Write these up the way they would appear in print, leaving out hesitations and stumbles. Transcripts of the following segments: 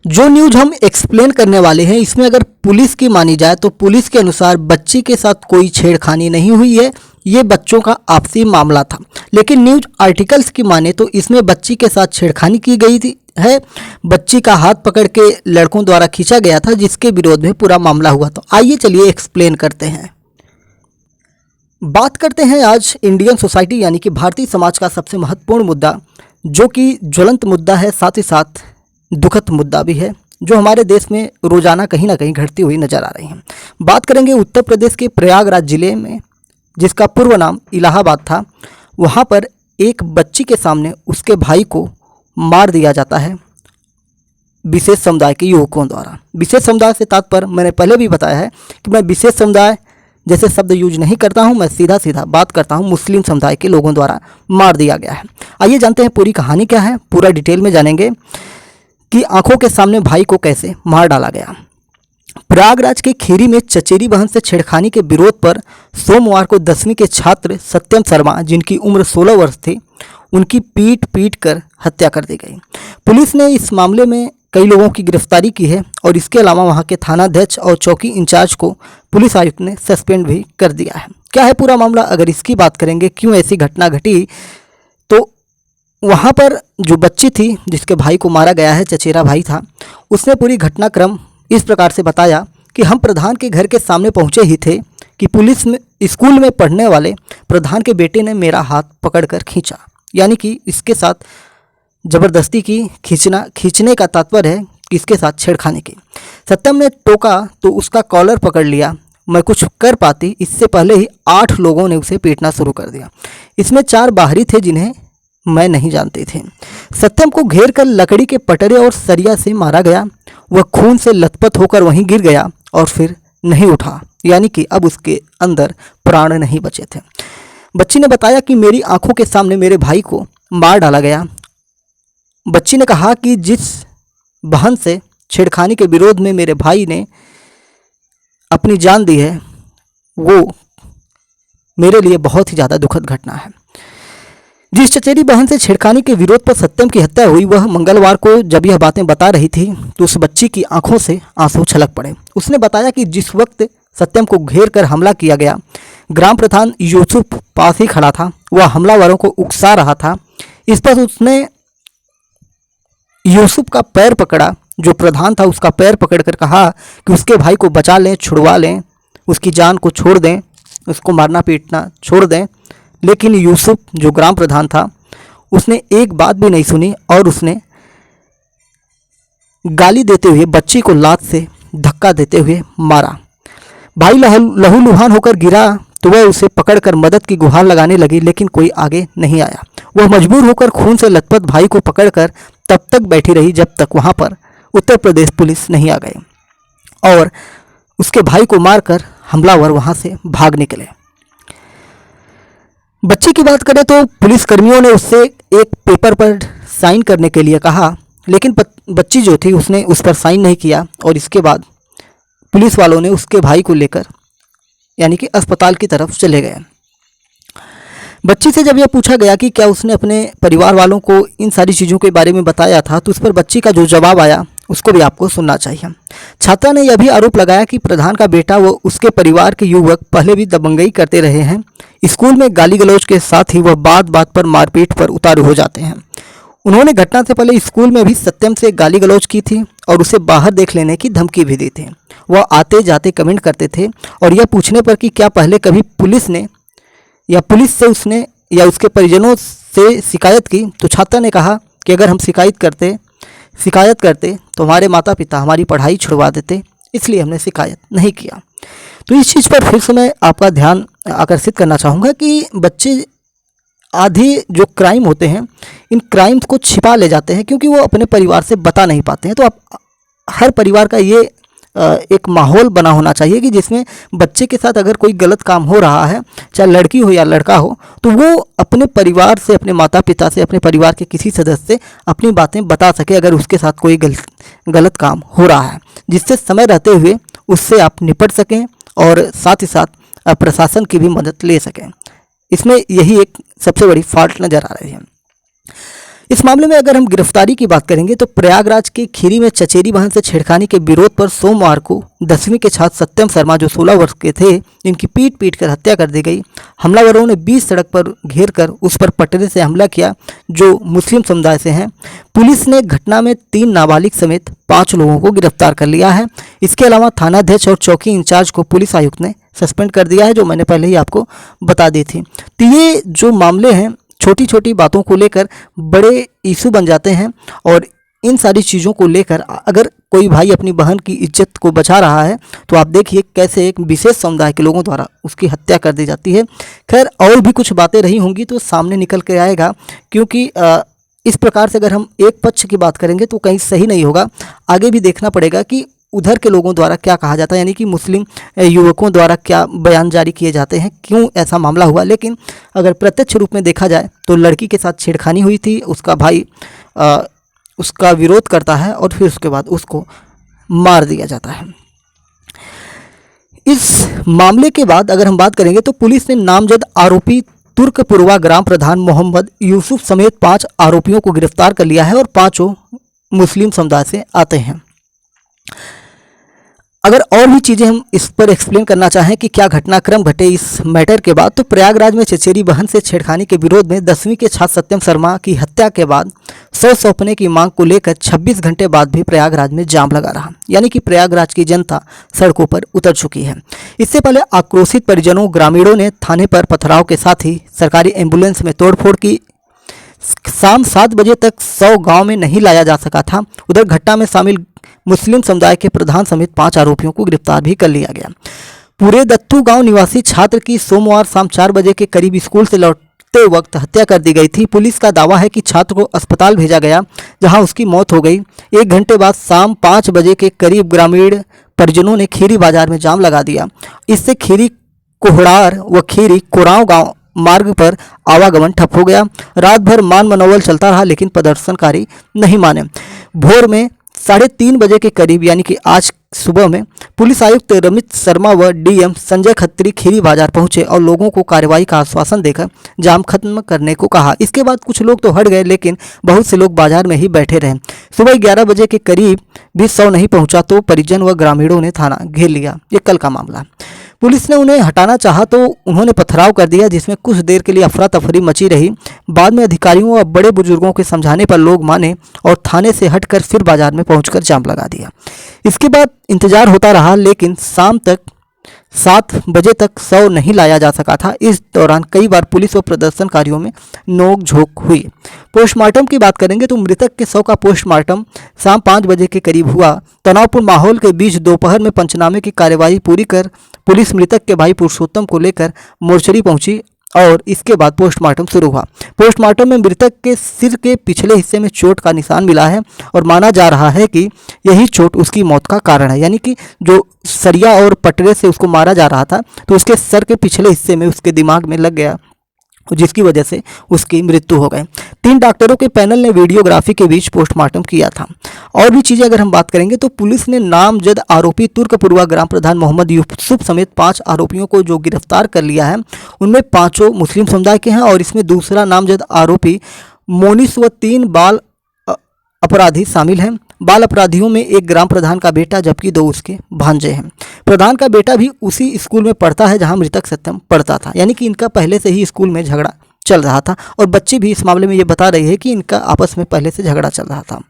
जो न्यूज हम एक्सप्लेन करने वाले हैं इसमें अगर पुलिस की मानी जाए तो पुलिस के अनुसार बच्ची के साथ कोई छेड़खानी नहीं हुई है, ये बच्चों का आपसी मामला था। लेकिन न्यूज आर्टिकल्स की माने तो इसमें बच्ची के साथ छेड़खानी की गई थी है। बच्ची का हाथ पकड़ के लड़कों द्वारा खींचा गया था, जिसके विरोध में पूरा मामला हुआ। तो आइए चलिए एक्सप्लेन करते हैं। बात करते हैं आज इंडियन सोसाइटी यानी कि भारतीय समाज का सबसे महत्वपूर्ण मुद्दा, जो कि ज्वलंत मुद्दा है, साथ ही साथ दुखद मुद्दा भी है, जो हमारे देश में रोजाना कहीं ना कहीं घटती हुई नजर आ रही है। बात करेंगे उत्तर प्रदेश के प्रयागराज जिले में, जिसका पूर्व नाम इलाहाबाद था। वहाँ पर एक बच्ची के सामने उसके भाई को मार दिया जाता है विशेष समुदाय के युवकों द्वारा। विशेष समुदाय से तात्पर्य मैंने पहले भी बताया है कि मैं विशेष समुदाय जैसे शब्द यूज नहीं करता हूं, मैं सीधा सीधा बात करता हूं मुस्लिम समुदाय के लोगों द्वारा मार दिया गया है। आइए जानते हैं पूरी कहानी क्या है, पूरा डिटेल में जानेंगे कि आंखों के सामने भाई को कैसे मार डाला गया। प्रयागराज के खीरी में चचेरी बहन से छेड़खानी के विरोध पर सोमवार को 10वीं के छात्र सत्यम शर्मा, जिनकी उम्र 16 वर्ष थी, उनकी पीट कर हत्या कर दी गई। पुलिस ने इस मामले में कई लोगों की गिरफ्तारी की है और इसके अलावा वहां के थानाध्यक्ष और चौकी इंचार्ज को पुलिस आयुक्त ने सस्पेंड भी कर दिया है। क्या है पूरा मामला, अगर इसकी बात करेंगे क्यों ऐसी घटना घटी, तो वहाँ पर जो बच्ची थी जिसके भाई को मारा गया है, चचेरा भाई था, उसने पूरी घटनाक्रम इस प्रकार से बताया कि हम प्रधान के घर के सामने पहुँचे ही थे कि पुलिस में स्कूल में पढ़ने वाले प्रधान के बेटे ने मेरा हाथ पकड़कर खींचा, यानी कि इसके साथ ज़बरदस्ती की खींचने का तात्पर्य है कि इसके साथ छेड़खानी की। सत्यम ने टोका तो उसका कॉलर पकड़ लिया। मैं कुछ कर पाती इससे पहले ही 8 लोगों ने उसे पीटना शुरू कर दिया। इसमें 4 बाहरी थे जिन्हें मैं नहीं जानती थी। सत्यम को घेर कर लकड़ी के पटरे और सरिया से मारा गया। वह खून से लथपथ होकर वहीं गिर गया और फिर नहीं उठा, यानी कि अब उसके अंदर प्राण नहीं बचे थे। बच्ची ने बताया कि मेरी आंखों के सामने मेरे भाई को मार डाला गया। बच्ची ने कहा कि जिस बहन से छेड़खानी के विरोध में मेरे भाई ने अपनी जान दी है, वो मेरे लिए बहुत ही ज़्यादा दुखद घटना है। जिस चचेरी बहन से छेड़खानी के विरोध पर सत्यम की हत्या हुई, वह मंगलवार को जब यह बातें बता रही थी तो उस बच्ची की आंखों से आंसू छलक पड़े। उसने बताया कि जिस वक्त सत्यम को घेर कर हमला किया गया, ग्राम प्रधान यूसुफ पास ही खड़ा था। वह हमलावरों को उकसा रहा था। इस पर उसने यूसुफ का पैर पकड़ा, जो प्रधान था उसका पैर पकड़कर कहा कि उसके भाई को बचा लें, छुड़वा लें, उसकी जान को छोड़ दें, उसको मारना पीटना छोड़ दें। लेकिन यूसुफ जो ग्राम प्रधान था, उसने एक बात भी नहीं सुनी और उसने गाली देते हुए बच्ची को लात से धक्का देते हुए मारा। भाई लहूलुहान होकर गिरा तो वह उसे पकड़कर मदद की गुहार लगाने लगी, लेकिन कोई आगे नहीं आया। वह मजबूर होकर खून से लथपथ भाई को पकड़कर तब तक बैठी रही जब तक वहां पर उत्तर प्रदेश पुलिस नहीं आ गई और उसके भाई को मारकर हमलावर वहां से भाग निकले। बच्ची की बात करें तो पुलिस कर्मियों ने उससे एक पेपर पर साइन करने के लिए कहा, लेकिन बच्ची जो थी उसने उस पर साइन नहीं किया और इसके बाद पुलिस वालों ने उसके भाई को लेकर यानी कि अस्पताल की तरफ चले गए। बच्ची से जब यह पूछा गया कि क्या उसने अपने परिवार वालों को इन सारी चीज़ों के बारे में बताया था, तो उस पर बच्ची का जो जवाब आया उसको भी आपको सुनना चाहिए। छात्रा ने यह भी आरोप लगाया कि प्रधान का बेटा व उसके परिवार के युवक पहले भी दबंगई करते रहे हैं। स्कूल में गाली गलौज के साथ ही वह बात बात पर मारपीट पर उतारू हो जाते हैं। उन्होंने घटना से पहले स्कूल में भी सत्यम से गाली गलौज की थी और उसे बाहर देख लेने की धमकी भी दी थी। वह आते जाते कमेंट करते थे और यह पूछने पर कि क्या पहले कभी पुलिस ने या पुलिस से उसने या उसके परिजनों से शिकायत की, तो छात्रा ने कहा कि अगर हम शिकायत करते तो हमारे माता पिता हमारी पढ़ाई छुड़वा देते, इसलिए हमने शिकायत नहीं किया। तो इस चीज़ पर फिर से मैं आपका ध्यान आकर्षित करना चाहूँगा कि बच्चे आधी जो क्राइम होते हैं, इन क्राइम्स को छिपा ले जाते हैं क्योंकि वो अपने परिवार से बता नहीं पाते हैं। तो आप हर परिवार का ये एक माहौल बना होना चाहिए कि जिसमें बच्चे के साथ अगर कोई गलत काम हो रहा है, चाहे लड़की हो या लड़का हो, तो वो अपने परिवार से, अपने माता पिता से, अपने परिवार के किसी सदस्य से अपनी बातें बता सके अगर उसके साथ कोई गलत काम हो रहा है, जिससे समय रहते हुए उससे आप निपट सकें और साथ ही साथ प्रशासन की भी मदद ले सकें। इसमें यही एक सबसे बड़ी फॉल्ट नज़र आ रही है। इस मामले में अगर हम गिरफ्तारी की बात करेंगे तो प्रयागराज के खीरी में चचेरी बहन से छेड़खानी के विरोध पर सोमवार को 10वीं के छात्र सत्यम शर्मा, जो 16 वर्ष के थे, इनकी पीट कर हत्या कर दी गई। हमलावरों ने बीच सड़क पर घेर कर उस पर पटरे से हमला किया, जो मुस्लिम समुदाय से हैं। पुलिस ने घटना में 3 नाबालिग समेत 5 लोगों को गिरफ्तार कर लिया है। इसके अलावा थानाध्यक्ष और चौकी इंचार्ज को पुलिस आयुक्त ने सस्पेंड कर दिया है, जो मैंने पहले ही आपको बता दी थी। तो ये जो मामले हैं, छोटी छोटी बातों को लेकर बड़े इशू बन जाते हैं, और इन सारी चीज़ों को लेकर अगर कोई भाई अपनी बहन की इज्जत को बचा रहा है तो आप देखिए कैसे एक विशेष समुदाय के लोगों द्वारा उसकी हत्या कर दी जाती है। खैर, और भी कुछ बातें रही होंगी तो सामने निकल के आएगा, क्योंकि इस प्रकार से अगर हम एक पक्ष की बात करेंगे तो कहीं सही नहीं होगा। आगे भी देखना पड़ेगा कि उधर के लोगों द्वारा क्या कहा जाता है, यानी कि मुस्लिम युवकों द्वारा क्या बयान जारी किए जाते हैं, क्यों ऐसा मामला हुआ। लेकिन अगर प्रत्यक्ष रूप में देखा जाए तो लड़की के साथ छेड़खानी हुई थी, उसका भाई उसका विरोध करता है और फिर उसके बाद उसको मार दिया जाता है। इस मामले के बाद अगर हम बात करेंगे तो पुलिस ने नामजद आरोपी तुर्कपुरवा ग्राम प्रधान मोहम्मद यूसुफ समेत 5 आरोपियों को गिरफ्तार कर लिया है, और 5 मुस्लिम समुदाय से आते हैं। अगर और भी चीज़ें हम इस पर एक्सप्लेन करना चाहें कि क्या घटनाक्रम घटे इस मैटर के बाद, तो प्रयागराज में चचेरी बहन से छेड़खानी के विरोध में 10वीं के छात्र सत्यम शर्मा की हत्या के बाद 100 सौंपने की मांग को लेकर 26 घंटे बाद भी प्रयागराज में जाम लगा रहा, यानी कि प्रयागराज की जनता सड़कों पर उतर चुकी है। इससे पहले आक्रोशित परिजनों ग्रामीणों ने थाने पर पथराव के साथ ही सरकारी एम्बुलेंस में तोड़फोड़ की। शाम 7 बजे तक 100 गांव में नहीं लाया जा सका था। उधर घटना में शामिल मुस्लिम समुदाय के प्रधान समेत 5 आरोपियों को गिरफ्तार भी कर लिया गया। पूरे दत्तू गांव निवासी छात्र की सोमवार शाम 4 बजे के करीब स्कूल से लौटते वक्त हत्या कर दी गई थी। पुलिस का दावा है कि छात्र को अस्पताल भेजा गया, जहां उसकी मौत हो गई। 1 घंटे बाद शाम 5 बजे के करीब ग्रामीण परिजनों ने खीरी बाजार में जाम लगा दिया। इससे खीरी कोहड़ार व खीरी कोराव गांव मार्ग पर आवागमन ठप हो गया। रात भर मान मनोवल चलता रहा, लेकिन प्रदर्शनकारी नहीं माने। भोर में 3:30 बजे के करीब, यानी कि आज सुबह में, पुलिस आयुक्त रमित शर्मा व डीएम संजय खत्री खीरी बाजार पहुंचे और लोगों को कार्रवाई का आश्वासन देकर जाम खत्म करने को कहा। इसके बाद कुछ लोग तो हट गए, लेकिन बहुत से लोग बाजार में ही बैठे रहे। सुबह 11 बजे के करीब भी 100 नहीं पहुंचा तो परिजन व ग्रामीणों ने थाना घेर लिया। ये कल का मामला। पुलिस ने उन्हें हटाना चाहा तो उन्होंने पथराव कर दिया, जिसमें कुछ देर के लिए अफरा तफरी मची रही। बाद में अधिकारियों व बड़े बुजुर्गों के समझाने पर लोग माने और थाने से हटकर फिर बाजार में पहुंचकर जाम लगा दिया। इसके बाद इंतजार होता रहा, लेकिन शाम तक 7 बजे तक 100 नहीं लाया जा सका था। इस दौरान कई बार पुलिस व प्रदर्शनकारियों में नोक झोंक हुई। पोस्टमार्टम की बात करेंगे तो मृतक के शव का पोस्टमार्टम शाम 5 बजे के करीब हुआ। तनावपूर्ण माहौल के बीच दोपहर में पंचनामे की कार्यवाही पूरी कर पुलिस मृतक के भाई पुरुषोत्तम को लेकर मोर्चरी पहुंची और इसके बाद पोस्टमार्टम शुरू हुआ। पोस्टमार्टम में मृतक के सिर के पिछले हिस्से में चोट का निशान मिला है और माना जा रहा है कि यही चोट उसकी मौत का कारण है, यानी कि जो सरिया और पटरे से उसको मारा जा रहा था तो उसके सर के पिछले हिस्से में उसके दिमाग में लग गया, जिसकी वजह से उसकी मृत्यु हो गई। 3 डॉक्टरों के पैनल ने वीडियोग्राफी के बीच पोस्टमार्टम किया था। और भी चीज़ें अगर हम बात करेंगे तो पुलिस ने नामजद आरोपी तुर्कपुरवा ग्राम प्रधान मोहम्मद यूसुफ समेत 5 आरोपियों को जो गिरफ्तार कर लिया है, उनमें 5 मुस्लिम समुदाय के हैं और इसमें दूसरा नामजद आरोपी मोनिस व 3 बाल अपराधी शामिल हैं। बाल अपराधियों में एक ग्राम प्रधान का बेटा जबकि 2 उसके भांजे हैं। प्रधान का बेटा भी उसी स्कूल में पढ़ता है जहां मृतक सत्यम पढ़ता था, यानी कि इनका पहले से ही स्कूल में झगड़ा चल रहा था और बच्चे भी इस मामले में ये बता रही है कि इनका आपस में पहले से झगड़ा चल रहा था।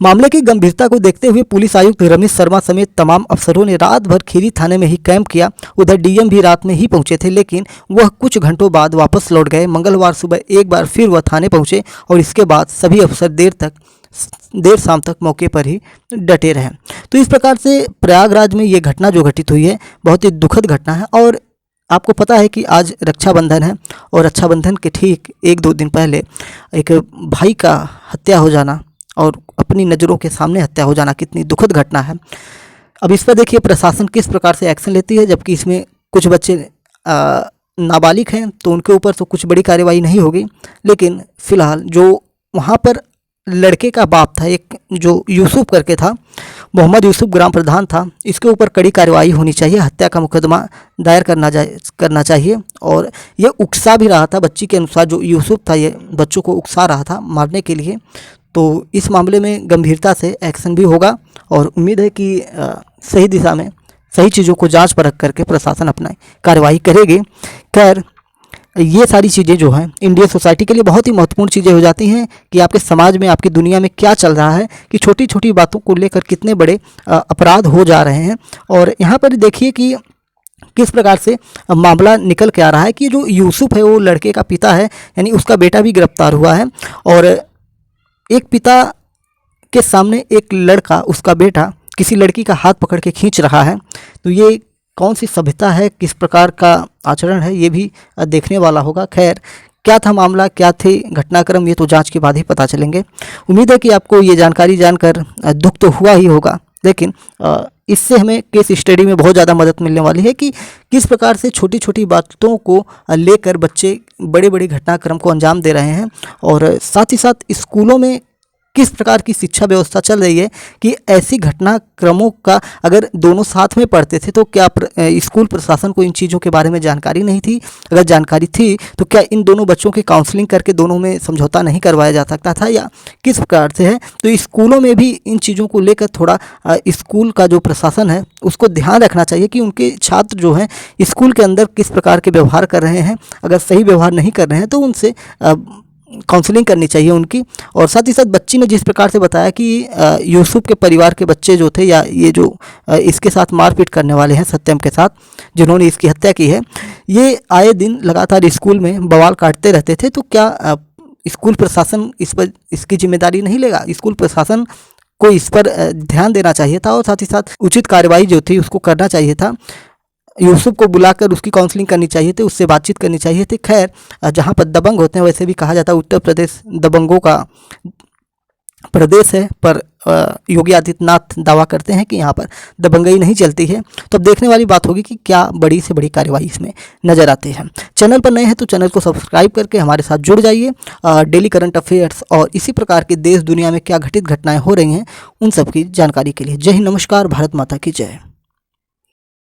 मामले की गंभीरता को देखते हुए पुलिस आयुक्त रमेश शर्मा समेत तमाम अफसरों ने रात भर खीरी थाने में ही कैंप किया। उधर डीएम भी रात में ही पहुंचे थे, लेकिन वह कुछ घंटों बाद वापस लौट गए। मंगलवार सुबह एक बार फिर वह थाने पहुंचे और इसके बाद सभी अफसर देर शाम तक मौके पर ही डटे रहे। तो इस प्रकार से प्रयागराज में ये घटना जो घटित हुई है बहुत ही दुखद घटना है। और आपको पता है कि आज रक्षाबंधन है और रक्षाबंधन के ठीक 1-2 दिन पहले एक भाई का हत्या हो जाना और अपनी नज़रों के सामने हत्या हो जाना कितनी दुखद घटना है। अब इस पर देखिए प्रशासन किस प्रकार से एक्शन लेती है, जबकि इसमें कुछ बच्चे नाबालिग हैं तो उनके ऊपर तो कुछ बड़ी कार्रवाई नहीं होगी, लेकिन फ़िलहाल जो वहाँ पर लड़के का बाप था, एक जो यूसुफ करके था, मोहम्मद यूसुफ ग्राम प्रधान था, इसके ऊपर कड़ी कार्रवाई होनी चाहिए, हत्या का मुकदमा दायर करना चाहिए। और ये उकसा भी रहा था बच्ची के अनुसार, जो यूसुफ था ये बच्चों को उकसा रहा था मारने के लिए। तो इस मामले में गंभीरता से एक्शन भी होगा और उम्मीद है कि सही दिशा में सही चीज़ों को जांच परख करके प्रशासन अपना कार्रवाई करेगी। खैर, ये सारी चीज़ें जो हैं इंडियन सोसाइटी के लिए बहुत ही महत्वपूर्ण चीज़ें हो जाती हैं कि आपके समाज में, आपकी दुनिया में क्या चल रहा है, कि छोटी छोटी बातों को लेकर कितने बड़े अपराध हो जा रहे हैं। और यहाँ पर देखिए कि किस प्रकार से मामला निकल के आ रहा है कि जो यूसुफ है वो लड़के का पिता है, यानी उसका बेटा भी गिरफ्तार हुआ है। और एक पिता के सामने एक लड़का, उसका बेटा, किसी लड़की का हाथ पकड़ के खींच रहा है, तो ये कौन सी सभ्यता है, किस प्रकार का आचरण है, ये भी देखने वाला होगा। खैर, क्या था मामला, क्या थे घटनाक्रम, ये तो जांच के बाद ही पता चलेंगे। उम्मीद है कि आपको ये जानकारी जानकर दुख तो हुआ ही होगा, लेकिन इससे हमें केस स्टडी में बहुत ज़्यादा मदद मिलने वाली है कि किस प्रकार से छोटी छोटी बातों को लेकर बच्चे बड़े बड़े घटनाक्रम को अंजाम दे रहे हैं। और साथ ही साथ स्कूलों में किस प्रकार की शिक्षा व्यवस्था चल रही है कि ऐसी घटनाक्रमों का अगर दोनों साथ में पढ़ते थे तो क्या स्कूल प्रशासन को इन चीज़ों के बारे में जानकारी नहीं थी? अगर जानकारी थी तो क्या इन दोनों बच्चों की काउंसलिंग करके दोनों में समझौता नहीं करवाया जा सकता था, या किस प्रकार से है? तो स्कूलों में भी इन चीज़ों को लेकर थोड़ा स्कूल का जो प्रशासन है उसको ध्यान रखना चाहिए कि उनके छात्र जो हैं स्कूल के अंदर किस प्रकार के व्यवहार कर रहे हैं। अगर सही व्यवहार नहीं कर रहे हैं तो उनसे काउंसलिंग करनी चाहिए उनकी। और साथ ही साथ बच्ची ने जिस प्रकार से बताया कि यूसुफ के परिवार के बच्चे जो थे, या ये जो इसके साथ मारपीट करने वाले हैं सत्यम के साथ, जिन्होंने इसकी हत्या की है, ये आए दिन लगातार स्कूल में बवाल काटते रहते थे। तो क्या स्कूल प्रशासन इस पर इसकी जिम्मेदारी नहीं लेगा? स्कूल प्रशासन को इस पर ध्यान देना चाहिए था और साथ ही साथ उचित कार्रवाई जो थी उसको करना चाहिए था। यूसुफ को बुलाकर उसकी काउंसलिंग करनी चाहिए थी, उससे बातचीत करनी चाहिए थी। खैर, जहाँ पर दबंग होते हैं, वैसे भी कहा जाता है उत्तर प्रदेश दबंगों का प्रदेश है, पर योगी आदित्यनाथ दावा करते हैं कि यहाँ पर दबंगई नहीं चलती है। तो अब देखने वाली बात होगी कि क्या बड़ी से बड़ी कार्रवाई इसमें नज़र आती है। चैनल पर नए हैं तो चैनल को सब्सक्राइब करके हमारे साथ जुड़ जाइए। डेली करंट अफेयर्स और इसी प्रकार के देश दुनिया में क्या घटित घटनाएं हो रही हैं उन सब की जानकारी के लिए। जय हिंद, नमस्कार, भारत माता की जय।